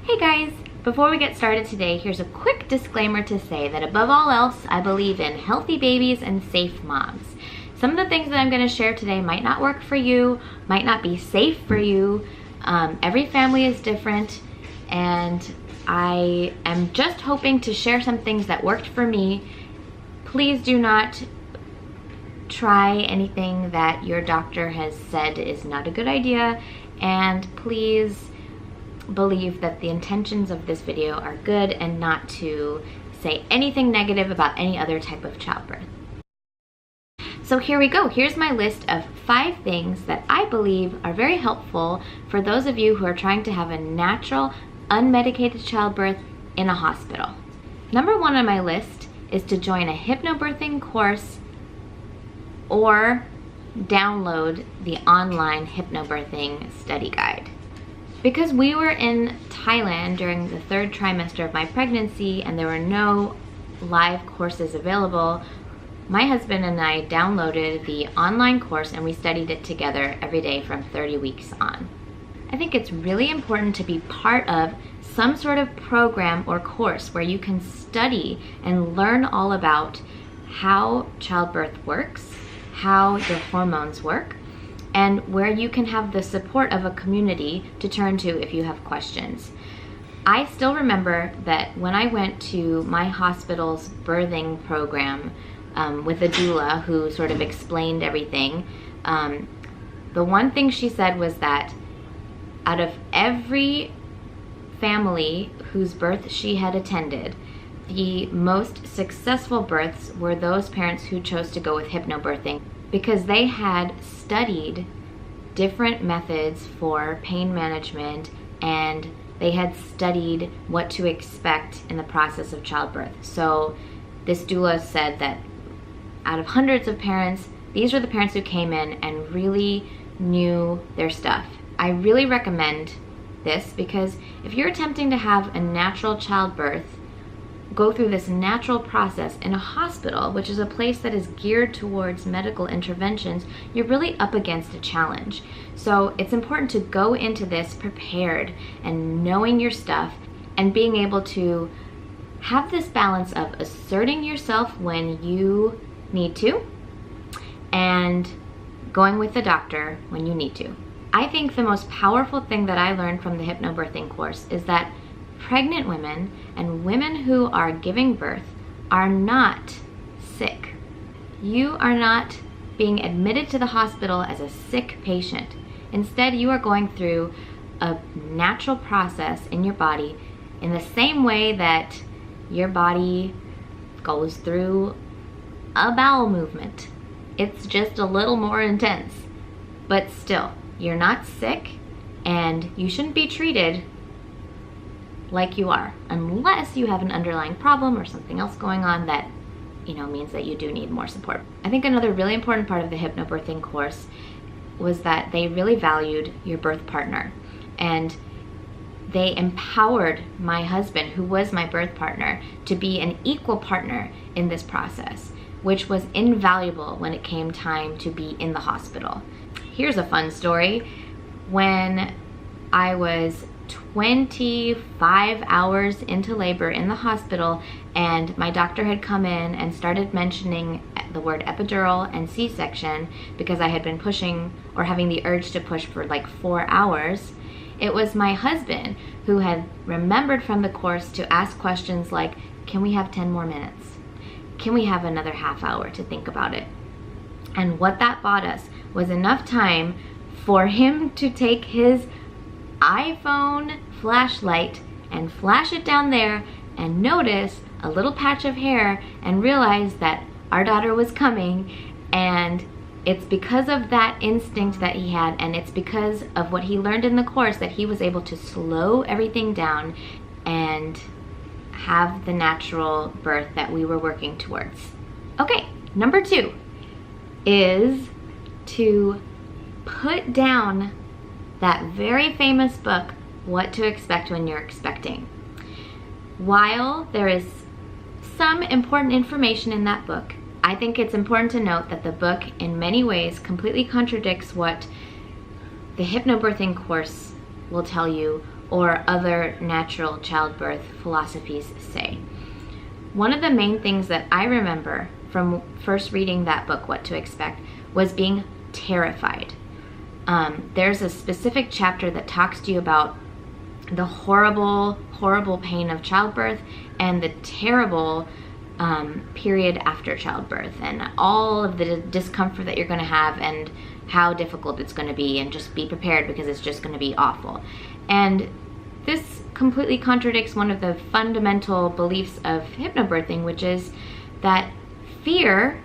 Hey guys! Before we get started today, here's a quick disclaimer to say that above all else, I believe in healthy babies and safe moms. Some of the things that I'm going to share today might not work for you, might not be safe for you. Every family is different, and I am just hoping to share some things that worked for me. Please do not try anything that your doctor has said is not a good idea, and please believe that the intentions of this video are good and not to say anything negative about any other type of childbirth. So here we go. Here's my list of 5 things that I believe are very helpful for those of you who are trying to have a natural, unmedicated childbirth in a hospital. Number 1 on my list is to join a hypnobirthing course or download the online hypnobirthing study guide. Because we were in Thailand during the 3rd trimester of my pregnancy and there were no live courses available, my husband and I downloaded the online course and we studied it together every day from 30 weeks on. I think it's really important to be part of some sort of program or course where you can study and learn all about how childbirth works, how your hormones work, and where you can have the support of a community to turn to if you have questions. I still remember that when I went to my hospital's birthing program with a doula who sort of explained everything, the one thing she said was that out of every family whose birth she had attended, the most successful births were those parents who chose to go with hypnobirthing, because they had studied different methods for pain management and they had studied what to expect in the process of childbirth. So this doula said that out of hundreds of parents, these were the parents who came in and really knew their stuff. I really recommend this because if you're attempting to have a natural childbirth, go through this natural process in a hospital, which is a place that is geared towards medical interventions, you're really up against a challenge. So it's important to go into this prepared and knowing your stuff and being able to have this balance of asserting yourself when you need to and going with the doctor when you need to. I think the most powerful thing that I learned from the hypnobirthing course is that pregnant women and women who are giving birth are not sick. You are not being admitted to the hospital as a sick patient. Instead, you are going through a natural process in your body in the same way that your body goes through a bowel movement. It's just a little more intense, but still, you're not sick and you shouldn't be treated like you are, unless you have an underlying problem or something else going on that, means that you do need more support. I think another really important part of the hypnobirthing course was that they really valued your birth partner, and they empowered my husband, who was my birth partner, to be an equal partner in this process, which was invaluable when it came time to be in the hospital. Here's a fun story. When I was 25 hours into labor in the hospital and my doctor had come in and started mentioning the word epidural and C-section because I had been pushing or having the urge to push for like 4 hours, it was my husband who had remembered from the course to ask questions like, can we have 10 more minutes? Can we have another half hour to think about it? And what that bought us was enough time for him to take his iPhone flashlight and flash it down there and notice a little patch of hair and realize that our daughter was coming. And it's because of that instinct that he had, and it's because of what he learned in the course, that he was able to slow everything down and have the natural birth that we were working towards. Okay, number 2 is to put down that very famous book, What to Expect When You're Expecting. While there is some important information in that book, I think it's important to note that the book in many ways completely contradicts what the hypnobirthing course will tell you or other natural childbirth philosophies say. One of the main things that I remember from first reading that book, What to Expect, was being terrified. There's a specific chapter that talks to you about the horrible, horrible pain of childbirth and the terrible period after childbirth, and all of the discomfort that you're going to have and how difficult it's going to be, and just be prepared because it's just going to be awful. And this completely contradicts one of the fundamental beliefs of hypnobirthing, which is that fear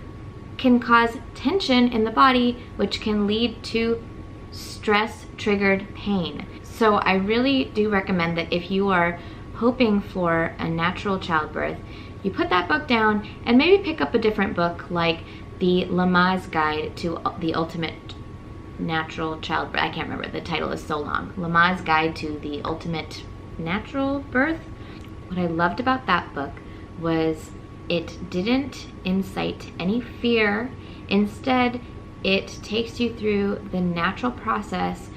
can cause tension in the body, which can lead to stress-triggered pain. So I really do recommend that if you are hoping for a natural childbirth, you put that book down and maybe pick up a different book like the Lamaze Guide to the Ultimate Natural Childbirth. I can't remember, the title is so long. Lamaze Guide to the Ultimate Natural Birth. What I loved about that book was it didn't incite any fear. Instead, it takes you through the natural process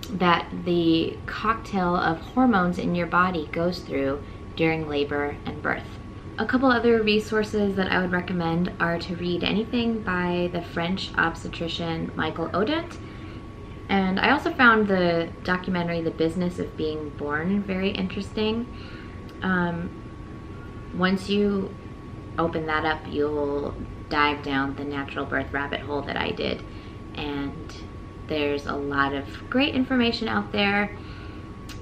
that the cocktail of hormones in your body goes through during labor and birth. A couple other resources that I would recommend are to read anything by the French obstetrician Michael Odent. And I also found the documentary The Business of Being Born very interesting. Once you open that up, you'll dive down the natural birth rabbit hole that I did. And there's a lot of great information out there.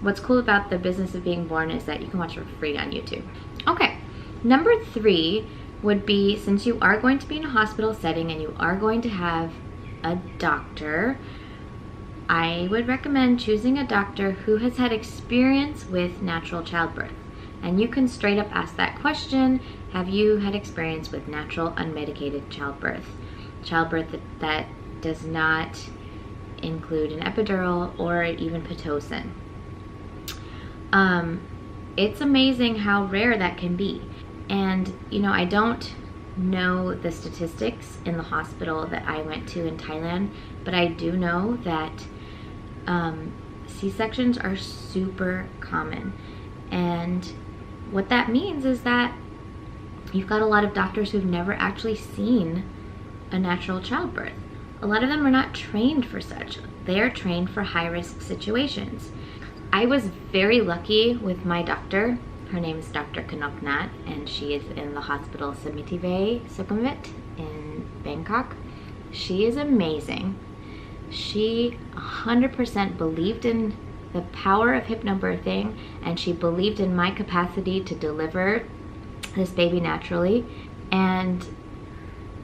What's cool about The Business of Being Born is that you can watch it for free on YouTube. Okay. Number 3 would be, since you are going to be in a hospital setting and you are going to have a doctor, I would recommend choosing a doctor who has had experience with natural childbirth. And you can straight up ask that question: have you had experience with natural unmedicated childbirth? Childbirth that does not include an epidural or even Pitocin. It's amazing how rare that can be. And, you know, I don't know the statistics in the hospital that I went to in Thailand, but I do know that C-sections are super common. And what that means is that you've got a lot of doctors who've never actually seen a natural childbirth. A lot of them are not trained for such. They are trained for high-risk situations. I was very lucky with my doctor. Her name is Dr. Kanoknat, and she is in the hospital Samitivay Sukhumvit in Bangkok. She is amazing. She 100% believed in the power of hypnobirthing, and she believed in my capacity to deliver this baby naturally. And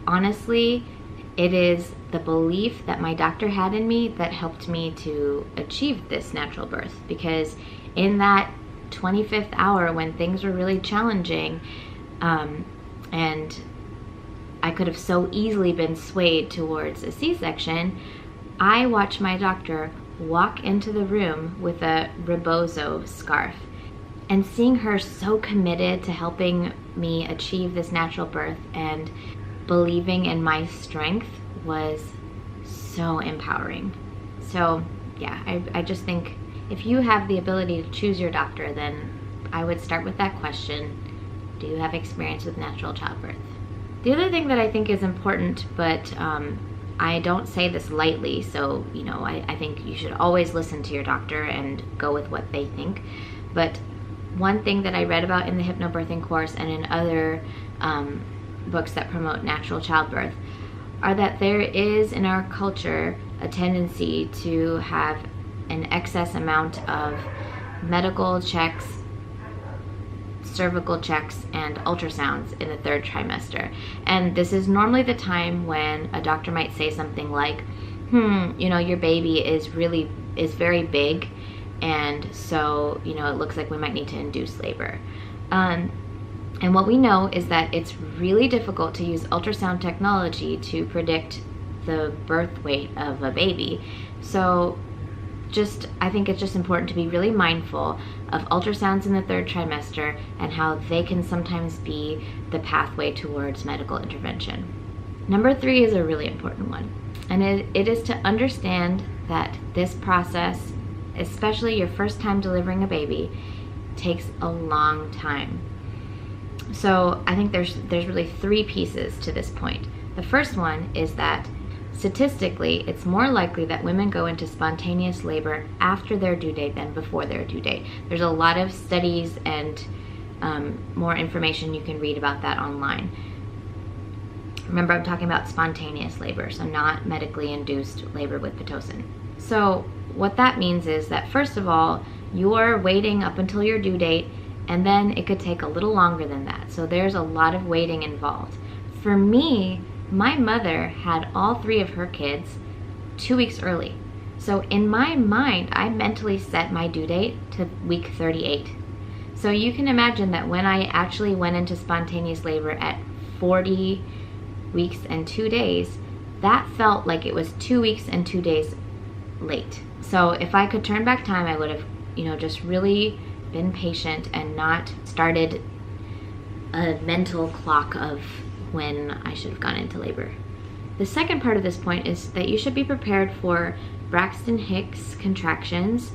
honestly, it is the belief that my doctor had in me that helped me to achieve this natural birth, because in that 25th hour when things were really challenging, and I could have so easily been swayed towards a C-section, I watched my doctor walk into the room with a rebozo scarf. And seeing her so committed to helping me achieve this natural birth and believing in my strength was so empowering. So yeah, I just think if you have the ability to choose your doctor, then I would start with that question: do you have experience with natural childbirth? The other thing that I think is important, but I don't say this lightly, so you know, I think you should always listen to your doctor and go with what they think. But one thing that I read about in the hypnobirthing course and in other books that promote natural childbirth are that there is in our culture a tendency to have an excess amount of medical checks, cervical checks, and ultrasounds in the 3rd trimester. And this is normally the time when a doctor might say something like, you know, your baby is very big, and so, you know, it looks like we might need to induce labor. And what we know is that it's really difficult to use ultrasound technology to predict the birth weight of a baby. So I think it's just important to be really mindful of ultrasounds in the 3rd trimester and how they can sometimes be the pathway towards medical intervention. Number 3 is a really important one, and it is to understand that this process especially your first time delivering a baby, takes a long time. So I think there's really 3 pieces to this point. The first one is that statistically, it's more likely that women go into spontaneous labor after their due date than before their due date. There's a lot of studies and more information you can read about that online. Remember, I'm talking about spontaneous labor, so not medically induced labor with Pitocin. So what that means is that, first of all, you're waiting up until your due date, and then it could take a little longer than that. So there's a lot of waiting involved. For me, my mother had all 3 of her kids 2 weeks early. So in my mind, I mentally set my due date to week 38. So you can imagine that when I actually went into spontaneous labor at 40 weeks and 2 days, that felt like it was 2 weeks and 2 days late. So if I could turn back time, I would have, just really been patient and not started a mental clock of when I should have gone into labor. The second part of this point is that you should be prepared for Braxton Hicks contractions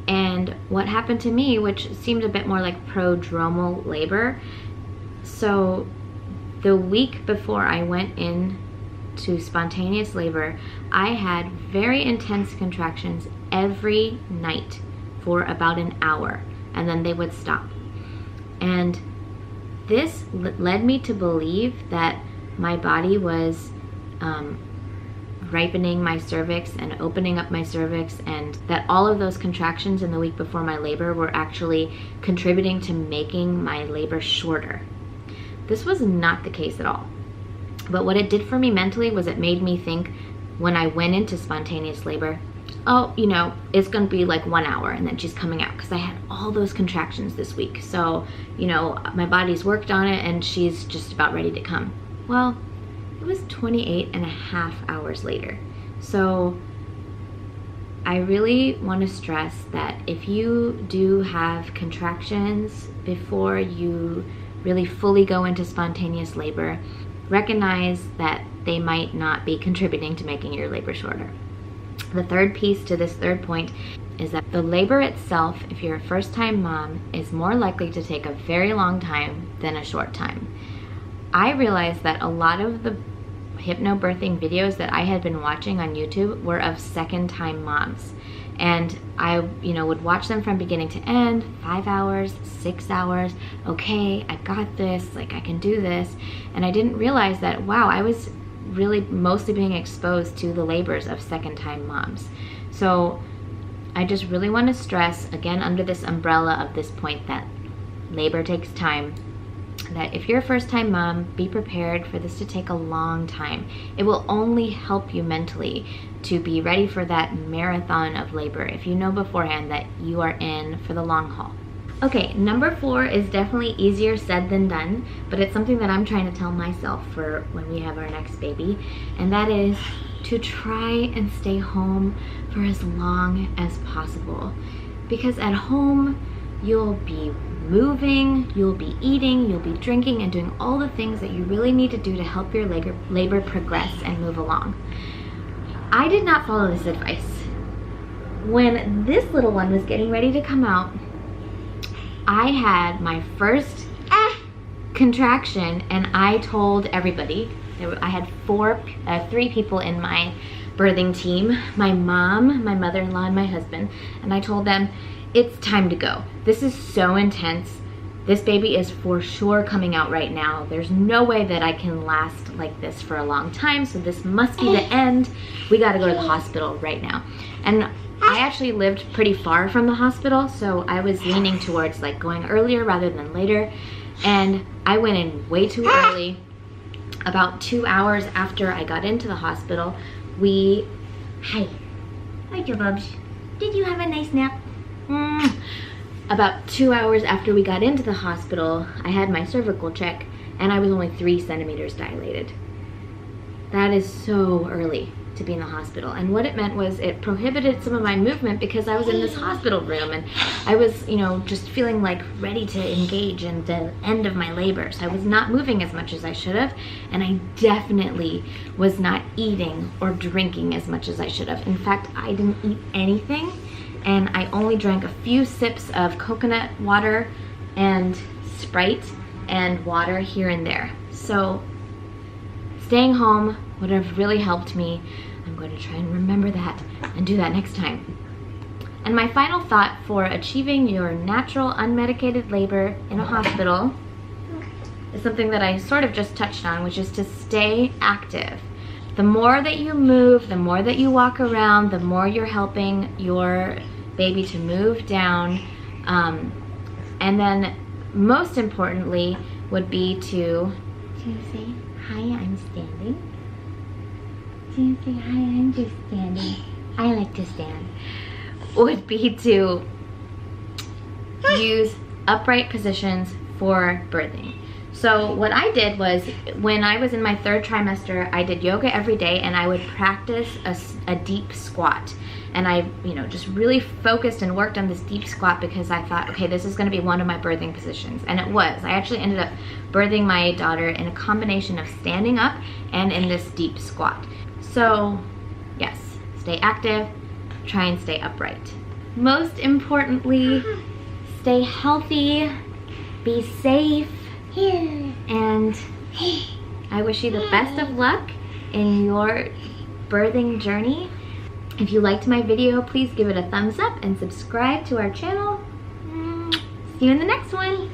and what happened to me, which seemed a bit more like prodromal labor. So the week before I went in to spontaneous labor, I had very intense contractions every night for about an hour, and then they would stop. And this led me to believe that my body was ripening my cervix and opening up my cervix, and that all of those contractions in the week before my labor were actually contributing to making my labor shorter. This was not the case at all. But what it did for me mentally was it made me think, when I went into spontaneous labor, oh, it's going to be like 1 hour and then she's coming out, because I had all those contractions this week. So, my body's worked on it and she's just about ready to come. Well, it was 28 and a half hours later. So I really want to stress that if you do have contractions before you really fully go into spontaneous labor, recognize that they might not be contributing to making your labor shorter. The third piece to this third point is that the labor itself, if you're a first-time mom, is more likely to take a very long time than a short time. I realized that a lot of the hypnobirthing videos that I had been watching on YouTube were of second-time moms. And I, would watch them from beginning to end, 5 hours, 6 hours. Okay, I got this, I can do this. And I didn't realize that, wow, I was really mostly being exposed to the labors of second-time moms. So I just really want to stress, again, under this umbrella of this point that labor takes time, that if you're a first-time mom, be prepared for this to take a long time. It will only help you mentally to be ready for that marathon of labor if you know beforehand that you are in for the long haul. Okay, number 4 is definitely easier said than done, but it's something that I'm trying to tell myself for when we have our next baby, and that is to try and stay home for as long as possible. Because at home, you'll be moving, you'll be eating, you'll be drinking, and doing all the things that you really need to do to help your labor progress and move along. I did not follow this advice. When this little one was getting ready to come out, I had my first contraction, and I told everybody. I had 3 people in my birthing team, my mom, my mother-in-law, and my husband, and I told them, it's time to go. This is so intense. This baby is for sure coming out right now. There's no way that I can last like this for a long time, so this must be the end. We gotta go to the hospital right now. And I actually lived pretty far from the hospital, so I was leaning towards going earlier rather than later. And I went in way too early. About 2 hours after I got into the hospital, Hi, Jabubs. Did you have a nice nap? About 2 hours after we got into the hospital, I had my cervical check, and I was only 3 centimeters dilated. That is so early to be in the hospital. And what it meant was it prohibited some of my movement because I was in this hospital room, and I was, just feeling ready to engage in the end of my labor. So I was not moving as much as I should have, and I definitely was not eating or drinking as much as I should have. In fact, I didn't eat anything and I only drank a few sips of coconut water and Sprite and water here and there. So staying home would have really helped me. I'm going to try and remember that and do that next time. And my final thought for achieving your natural unmedicated labor in a hospital is something that I sort of just touched on, which is to stay active. The more that you move, the more that you walk around, the more you're helping your baby to move down. And then most importantly would be to say, hi, I'm standing. To say, hi, I'm just standing. I like to stand. Would be to use upright positions for birthing. So what I did was, when I was in my 3rd trimester, I did yoga every day, and I would practice a deep squat. And I, just really focused and worked on this deep squat because I thought, okay, this is gonna be one of my birthing positions. And it was. I actually ended up birthing my daughter in a combination of standing up and in this deep squat. So yes, stay active, try and stay upright. Most importantly, stay healthy, be safe, and I wish you the best of luck in your birthing journey. If you liked my video, please give it a thumbs up and subscribe to our channel. See you in the next one.